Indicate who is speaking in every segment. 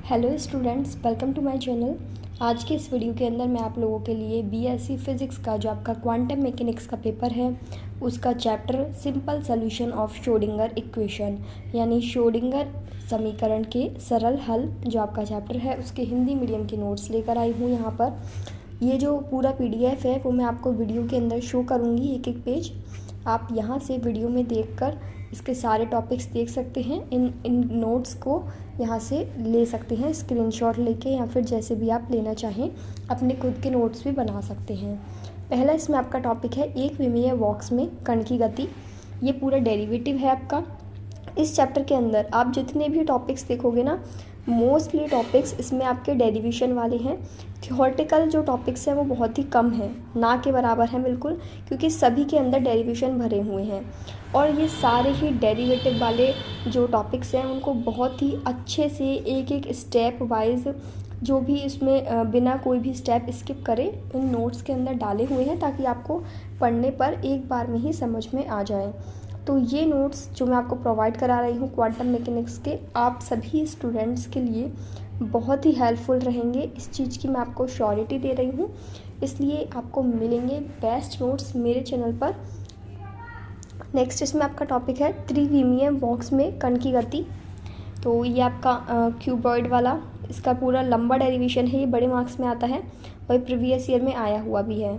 Speaker 1: Hello students, welcome to my channel. आज के इस वीडियो के अंदर मैं आप लोगों के लिए बीएससी फिज़िक्स का जो आपका क्वांटम मैकेनिक्स का पेपर है उसका chapter simple solution of Schrodinger equation यानी श्रोडिंगर समीकरण के सरल हल जो आपका चैप्टर है उसके हिंदी मीडियम के नोट्स लेकर आई हूँ। यहाँ पर ये जो पूरा पीडीएफ है वो मैं आपको वीडियो के अंदर शो करूँगी, एक एक पेज आप यहाँ से वीडियो में देखकर इसके सारे टॉपिक्स देख सकते हैं। इन नोट्स को यहाँ से ले सकते हैं स्क्रीनशॉट लेके, या फिर जैसे भी आप लेना चाहें अपने खुद के नोट्स भी बना सकते हैं। पहला इसमें आपका टॉपिक है एक विमीय बॉक्स में कण की गति। ये पूरा डेरिवेटिव है आपका। इस चैप्टर के अंदर आप जितने भी टॉपिक्स देखोगे ना, मोस्टली टॉपिक्स इसमें आपके डेरिवेशन वाले हैं। थियोरेटिकल जो टॉपिक्स हैं वो बहुत ही कम हैं, ना के बराबर हैं बिल्कुल, क्योंकि सभी के अंदर डेरिवेशन भरे हुए हैं। और ये सारे ही डेरिवेटिव वाले जो टॉपिक्स हैं उनको बहुत ही अच्छे से एक एक स्टेप वाइज जो भी इसमें बिना कोई भी स्टेप स्किप करे इन नोट्स के अंदर डाले हुए हैं, ताकि आपको पढ़ने पर एक बार में ही समझ में आ जाए। तो ये नोट्स जो मैं आपको प्रोवाइड करा रही हूँ क्वांटम मैकेनिक्स के, आप सभी स्टूडेंट्स के लिए बहुत ही हेल्पफुल रहेंगे। इस चीज़ की मैं आपको श्योरिटी दे रही हूँ, इसलिए आपको मिलेंगे बेस्ट नोट्स मेरे चैनल पर। नेक्स्ट इसमें आपका टॉपिक है त्रिविमीय बॉक्स में कण की गति। तो ये आपका क्यूबॉइड वाला इसका पूरा लंबा डेरिवेशन है, ये बड़े मार्क्स में आता है और प्रीवियस ईयर में आया हुआ भी है।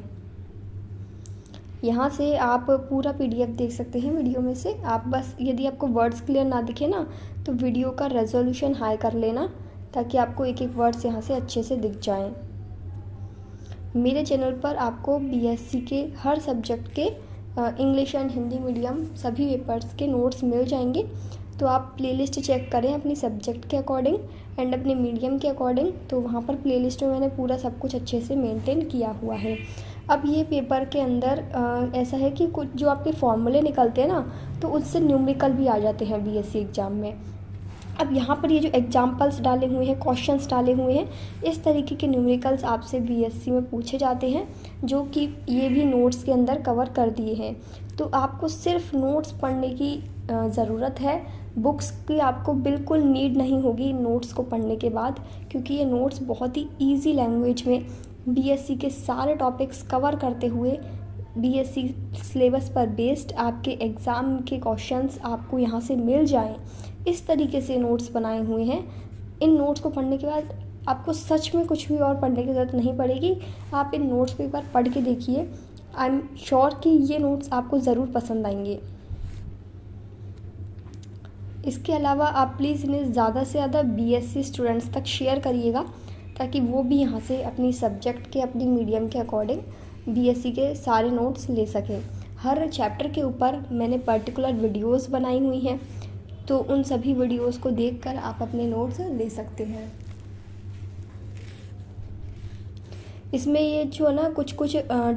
Speaker 1: यहाँ से आप पूरा पीडीएफ देख सकते हैं वीडियो में से। आप बस यदि आपको वर्ड्स क्लियर ना दिखे ना तो वीडियो का रेजोल्यूशन हाई कर लेना, ताकि आपको एक एक वर्ड्स यहाँ से अच्छे से दिख जाएं। मेरे चैनल पर आपको बीएससी के हर सब्जेक्ट के इंग्लिश एंड हिंदी मीडियम सभी पेपर्स के नोट्स मिल जाएंगे। तो आप प्लेलिस्ट चेक करें अपनी सब्जेक्ट के अकॉर्डिंग एंड अपने मीडियम के अकॉर्डिंग, तो वहाँ पर प्लेलिस्ट में मैंने पूरा सब कुछ अच्छे से मेंटेन किया हुआ है। अब ये पेपर के अंदर ऐसा है कि कुछ जो आपके फॉर्मूले निकलते हैं ना, तो उससे न्यूमेरिकल भी आ जाते हैं बीएससी एग्ज़ाम में। अब यहाँ पर ये जो एग्जाम्पल्स डाले हुए हैं, क्वेश्चंस डाले हुए हैं, इस तरीके के न्यूमेरिकल्स आपसे बीएससी में पूछे जाते हैं, जो कि ये भी नोट्स के अंदर कवर कर दिए हैं। तो आपको सिर्फ नोट्स पढ़ने की ज़रूरत है, बुक्स की आपको बिल्कुल नीड नहीं होगी नोट्स को पढ़ने के बाद, क्योंकि ये नोट्स बहुत ही ईजी लैंग्वेज में बीएससी के सारे टॉपिक्स कवर करते हुए बीएससी सिलेबस पर बेस्ड आपके एग्ज़ाम के क्वेश्चंस आपको यहाँ से मिल जाएं, इस तरीके से नोट्स बनाए हुए हैं। इन नोट्स को पढ़ने के बाद आपको सच में कुछ भी और पढ़ने की ज़रूरत नहीं पड़ेगी। आप इन नोट्स को एक बार पढ़ के देखिए, आई एम श्योर कि ये नोट्स आपको ज़रूर पसंद आएंगे। इसके अलावा आप प्लीज़ इन्हें ज़्यादा से ज़्यादा बीएससी स्टूडेंट्स तक शेयर करिएगा, ताकि वो भी यहाँ से अपनी सब्जेक्ट के अपनी मीडियम के अकॉर्डिंग बीएससी के सारे नोट्स ले सकें। हर चैप्टर के ऊपर मैंने पर्टिकुलर वीडियोस बनाई हुई हैं, तो उन सभी वीडियोस को देखकर आप अपने नोट्स ले सकते हैं। इसमें ये जो है ना कुछ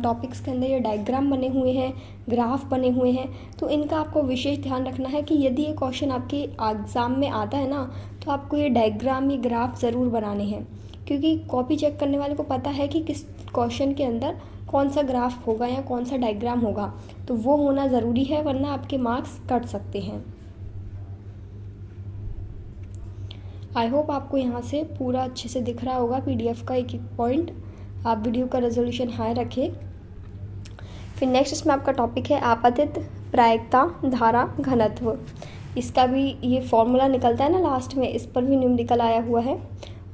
Speaker 1: टॉपिक्स के अंदर ये डायग्राम बने हुए हैं, ग्राफ बने हुए हैं, तो इनका आपको विशेष ध्यान रखना है कि यदि ये क्वेश्चन आपके एग्ज़ाम में आता है ना, तो आपको ये डायग्राम, ये ग्राफ ज़रूर बनाने हैं, क्योंकि कॉपी चेक करने वाले को पता है कि किस क्वेश्चन के अंदर कौन सा ग्राफ होगा या कौन सा डायग्राम होगा, तो वो होना ज़रूरी है, वरना आपके मार्क्स कट सकते हैं। आई होप आपको यहाँ से पूरा अच्छे से दिख रहा होगा पीडीएफ का एक एक पॉइंट। आप वीडियो का रेजोल्यूशन हाई रखें। फिर नेक्स्ट इसमें आपका टॉपिक है आपतित प्रायिकता धारा घनत्व। इसका भी ये फॉर्मूला निकलता है ना लास्ट में, इस पर भी न्यूमेरिकल आया हुआ है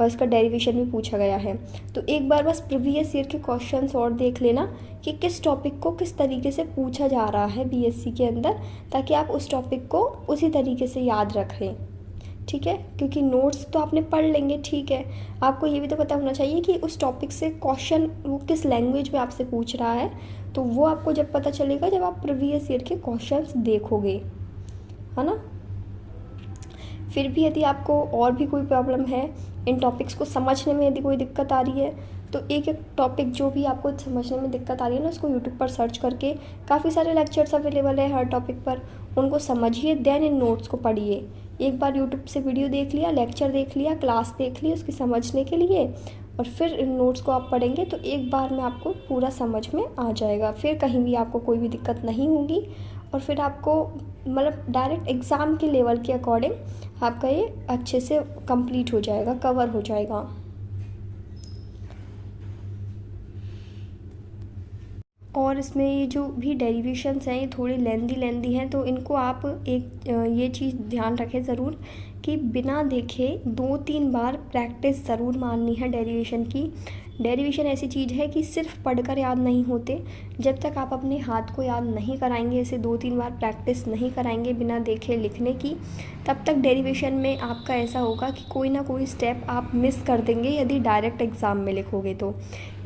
Speaker 1: और इसका डेरिवेशन भी पूछा गया है। तो एक बार बस प्रीवियस ईयर के क्वेश्चंस और देख लेना कि किस टॉपिक को किस तरीके से पूछा जा रहा है बीएससी के अंदर, ताकि आप उस टॉपिक को उसी तरीके से याद रखें, ठीक है। क्योंकि नोट्स तो आपने पढ़ लेंगे, ठीक है, आपको ये भी तो पता होना चाहिए कि उस टॉपिक से क्वेश्चन वो किस लैंग्वेज में आपसे पूछ रहा है, तो वो आपको जब पता चलेगा जब आप प्रीवियस ईयर के क्वेश्चंस देखोगे, है ना। फिर भी यदि आपको और भी कोई प्रॉब्लम है, इन टॉपिक्स को समझने में यदि कोई दिक्कत आ रही है, तो एक एक टॉपिक जो भी आपको समझने में दिक्कत आ रही है ना, उसको यूट्यूब पर सर्च करके काफ़ी सारे लेक्चर्स अवेलेबल है हर टॉपिक पर, उनको समझिए, देन इन नोट्स को पढ़िए। एक बार यूट्यूब से वीडियो देख लिया, लेक्चर देख लिया, क्लास देख ली उसकी समझने के लिए, और फिर इन नोट्स को आप पढ़ेंगे तो एक बार में आपको पूरा समझ में आ जाएगा। फिर कहीं भी आपको कोई भी दिक्कत नहीं होगी, और फिर आपको मतलब डायरेक्ट एग्ज़ाम के लेवल के अकॉर्डिंग आपका ये अच्छे से कंप्लीट हो जाएगा, कवर हो जाएगा। और इसमें ये जो भी डेरिवेशंस हैं ये थोड़ी लेंदी हैं, तो इनको आप एक ये चीज़ ध्यान रखें ज़रूर कि बिना देखे 2-3 बार प्रैक्टिस ज़रूर माननी है डेरिवेशन की। डेरिवेशन ऐसी चीज़ है कि सिर्फ पढ़कर याद नहीं होते। जब तक आप अपने हाथ को याद नहीं कराएंगे, इसे 2-3 बार प्रैक्टिस नहीं कराएंगे बिना देखे लिखने की, तब तक डेरिवेशन में आपका ऐसा होगा कि कोई ना कोई स्टेप आप मिस कर देंगे यदि डायरेक्ट एग्ज़ाम में लिखोगे तो।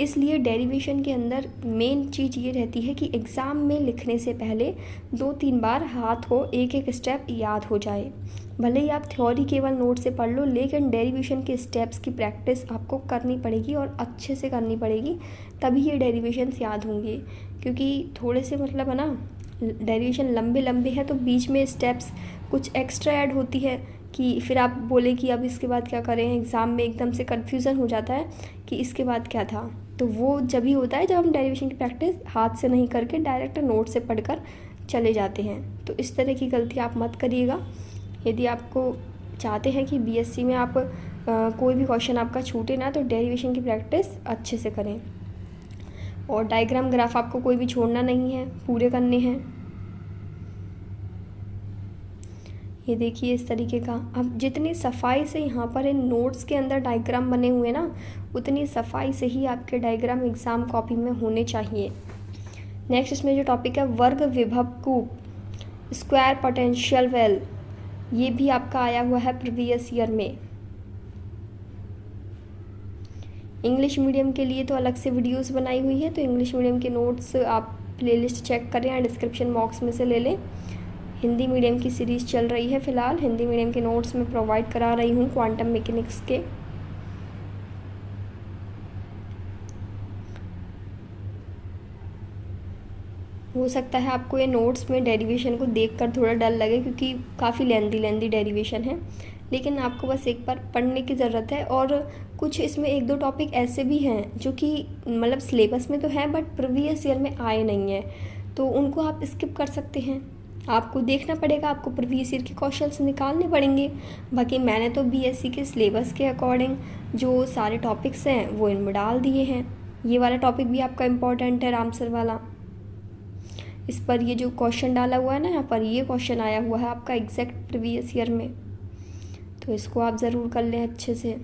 Speaker 1: इसलिए डेरिवेशन के अंदर मेन चीज़ ये रहती है कि एग्ज़ाम में लिखने से पहले 2-3 बार हाथ को एक एक स्टेप याद हो जाए। भले ही आप थ्योरी केवल नोट से पढ़ लो, लेकिन डेरिवेशन के स्टेप्स की प्रैक्टिस आपको करनी पड़ेगी और अच्छे से करनी पड़ेगी, तभी ये डेरिवेशंस याद होंगे। क्योंकि थोड़े से मतलब है ना, डेरिवेशन लंबे हैं तो बीच में स्टेप्स कुछ एक्स्ट्रा ऐड होती है कि फिर आप बोले कि अब इसके बाद क्या करें, एग्ज़ाम में एकदम से कन्फ्यूज़न हो जाता है कि इसके बाद क्या था। तो वो जब ही होता है जब हम डेरिवेशन की प्रैक्टिस हाथ से नहीं करके डायरेक्ट नोट से पढ़कर चले जाते हैं। तो इस तरह की गलती आप मत करिएगा। यदि आपको चाहते हैं कि बीएससी में आप कोई भी क्वेश्चन आपका छूटे ना, तो डेरिवेशन की प्रैक्टिस अच्छे से करें। और डायग्राम ग्राफ आपको कोई भी छोड़ना नहीं है, पूरे करने हैं। ये देखिए इस तरीके का। अब जितनी सफाई से यहाँ पर इन नोट्स के अंदर डायग्राम बने हुए ना, उतनी सफाई से ही आपके डायग्राम एग्ज़ाम कॉपी में होने चाहिए। नेक्स्ट इसमें जो टॉपिक है वर्ग विभव कूप, स्क्वायर पोटेंशियल वेल, ये भी आपका आया हुआ है प्रीवियस ईयर में। इंग्लिश मीडियम के लिए तो अलग से वीडियोस बनाई हुई है, तो इंग्लिश मीडियम के नोट्स आप प्लेलिस्ट चेक करें या डिस्क्रिप्शन बॉक्स में से ले लें। हिंदी मीडियम की सीरीज़ चल रही है फ़िलहाल, हिंदी मीडियम के नोट्स मैं प्रोवाइड करा रही हूँ क्वांटम मैकेनिक्स के। हो सकता है आपको ये नोट्स में डेरिवेशन को देखकर थोड़ा डर लगे, क्योंकि काफ़ी लेंदी डेरिवेशन है, लेकिन आपको बस एक बार पढ़ने की ज़रूरत है। और कुछ इसमें 1-2 टॉपिक ऐसे भी हैं जो कि मतलब सिलेबस में तो हैं बट प्रीवियस ईयर में आए नहीं हैं, तो उनको आप स्किप कर सकते हैं। आपको देखना पड़ेगा, आपको प्रीवियस ईयर के क्वेश्चंस निकालने पड़ेंगे। बाकी मैंने तो बीएससी के सिलेबस के अकॉर्डिंग जो सारे टॉपिक्स हैं वो इनमें डाल दिए हैं। ये वाला टॉपिक भी आपका इम्पोर्टेंट है, रामसर वाला। इस पर ये जो क्वेश्चन डाला हुआ है ना, यहाँ पर ये क्वेश्चन आया हुआ है आपका एग्जैक्ट प्रीवियस ईयर में, तो इसको आप ज़रूर कर लें अच्छे से।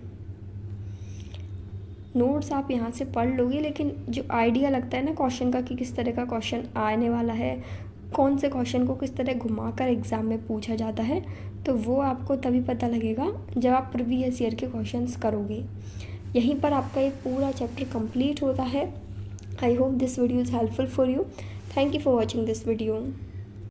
Speaker 1: नोट्स आप यहाँ से पढ़ लोगे, लेकिन जो आइडिया लगता है ना क्वेश्चन का कि किस तरह का क्वेश्चन आने वाला है, कौन से क्वेश्चन को किस तरह घुमाकर एग्ज़ाम में पूछा जाता है, तो वो आपको तभी पता लगेगा जब आप प्रीवियस ईयर के क्वेश्चंस करोगे। यहीं पर आपका एक पूरा चैप्टर कंप्लीट होता है। I hope this video is helpful for you. Thank you for watching this video.